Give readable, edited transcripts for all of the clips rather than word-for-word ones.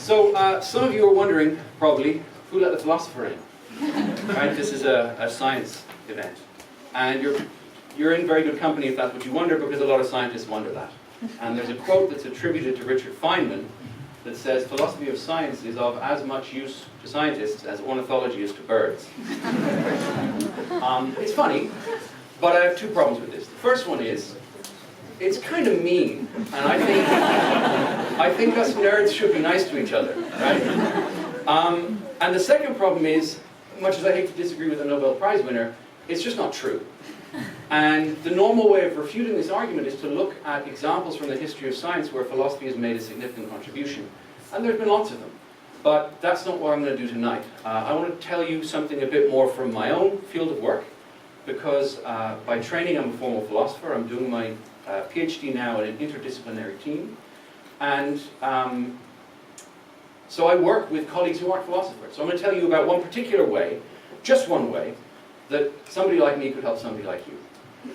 So some of you are wondering, probably, who let the philosopher in? Right? This is a science event. And you're in very good company if that's what you wonder, because a lot of scientists wonder that. And there's a quote that's attributed to Richard Feynman that says, philosophy of science is of as much use to scientists as ornithology is to birds. It's funny, but I have two problems with this. The first one is, it's kind of mean, and I think us nerds should be nice to each other, right? And the second problem is, much as I hate to disagree with a Nobel Prize winner, it's just not true. And the normal way of refuting this argument is to look at examples from the history of science where philosophy has made a significant contribution. And there have been lots of them. But that's not what I'm going to do tonight. I want to tell you something a bit more from my own field of work, because by training I'm a formal philosopher. I'm doing my Ph.D. now in an interdisciplinary team. And so I work with colleagues who aren't philosophers. So I'm going to tell you about one particular way, just one way, that somebody like me could help somebody like you.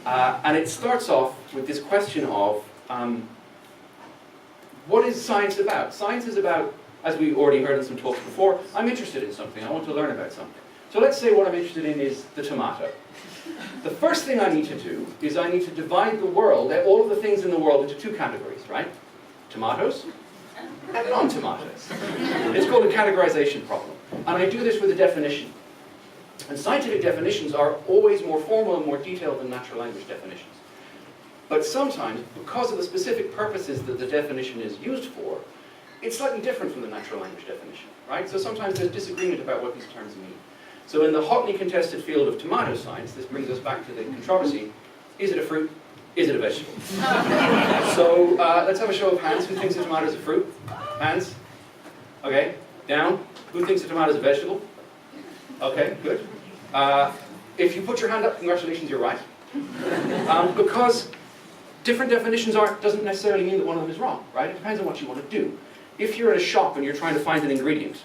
And it starts off with this question of, what is science about? Science is about, as we already heard in some talks before, I'm interested in something, I want to learn about something. So let's say what I'm interested in is the tomato. The first thing I need to do is I need to divide the world, all of the things in the world, into two categories, right? Tomatoes and non-tomatoes. It's called a categorization problem. And I do this with a definition. And scientific definitions are always more formal and more detailed than natural language definitions. But sometimes, because of the specific purposes that the definition is used for, it's slightly different from the natural language definition, right? So sometimes there's disagreement about what these terms mean. So in the hotly contested field of tomato science, this brings us back to the controversy, is it a fruit? Is it a vegetable? So let's have a show of hands. Who thinks a tomato is a fruit? Hands? Okay, down. Who thinks a tomato is a vegetable? Okay, good. If you put your hand up, congratulations, you're right. Because different definitions doesn't necessarily mean that one of them is wrong, right? It depends on what you want to do. If you're at a shop and you're trying to find an ingredient,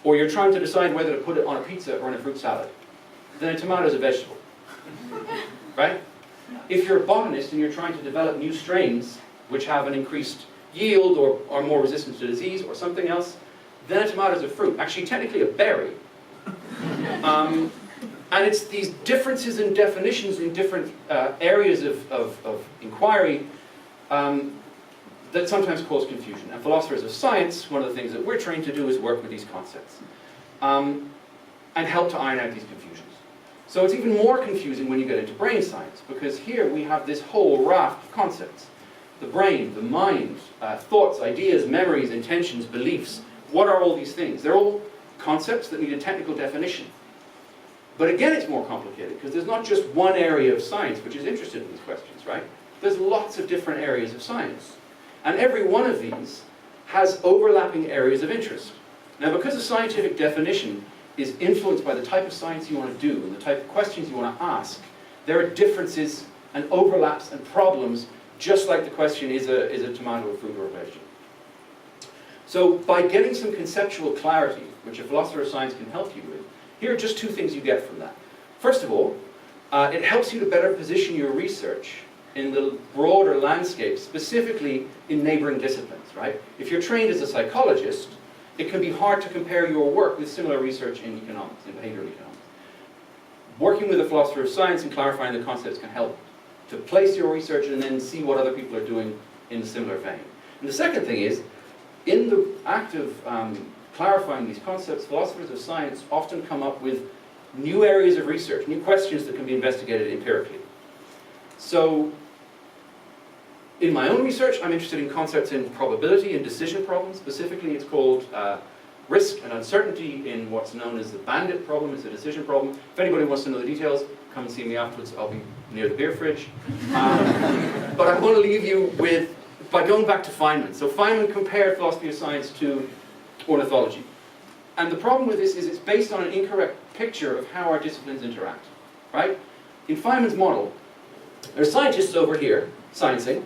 or you're trying to decide whether to put it on a pizza or in a fruit salad, then a tomato is a vegetable, right? If you're a botanist and you're trying to develop new strains which have an increased yield or are more resistant to disease or something else, then a tomato is a fruit. Actually, technically a berry. And it's these differences in definitions in different areas of inquiry that sometimes cause confusion. And philosophers of science, one of the things that we're trained to do is work with these concepts and help to iron out these confusions. So it's even more confusing when you get into brain science, because here we have this whole raft of concepts. The brain, the mind, thoughts, ideas, memories, intentions, beliefs. What are all these things? They're all concepts that need a technical definition. But again, it's more complicated, because there's not just one area of science which is interested in these questions, right? There's lots of different areas of science. And every one of these has overlapping areas of interest. Now, because a scientific definition is influenced by the type of science you want to do and the type of questions you want to ask, there are differences and overlaps and problems, just like the question, is a tomato a fruit or a vegetable? So by getting some conceptual clarity, which a philosopher of science can help you with, here are just two things you get from that. First of all, it helps you to better position your research in the broader landscape, specifically in neighboring disciplines, right? If you're trained as a psychologist, it can be hard to compare your work with similar research in economics, in behavioral economics. Working with a philosopher of science and clarifying the concepts can help to place your research and then see what other people are doing in a similar vein. And the second thing is, in the act of clarifying these concepts, philosophers of science often come up with new areas of research, new questions that can be investigated empirically. So, in my own research, I'm interested in concepts in probability and decision problems. Specifically, it's called risk and uncertainty in what's known as the bandit problem. It's a decision problem. If anybody wants to know the details, come and see me afterwards. I'll be near the beer fridge. But I want to leave you with, by going back to Feynman. So Feynman compared philosophy of science to ornithology. And the problem with this is it's based on an incorrect picture of how our disciplines interact, right? In Feynman's model, there are scientists over here, sciencing,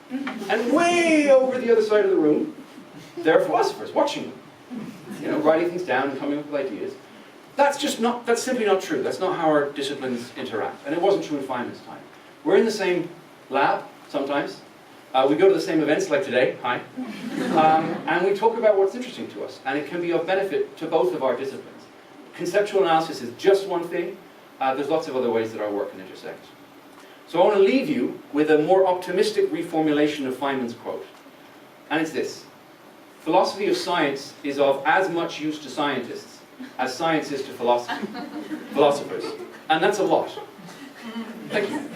and way over the other side of the room, there are philosophers watching them, you know, writing things down and coming up with ideas. That's simply not true. That's not how our disciplines interact. And it wasn't true in Feynman's time. We're in the same lab, sometimes. We go to the same events like today, hi, and we talk about what's interesting to us, and it can be of benefit to both of our disciplines. Conceptual analysis is just one thing. There's lots of other ways that our work can intersect. So I want to leave you with a more optimistic reformulation of Feynman's quote, and it's this: philosophy of science is of as much use to scientists as science is to philosophers, and that's a lot. Thank you.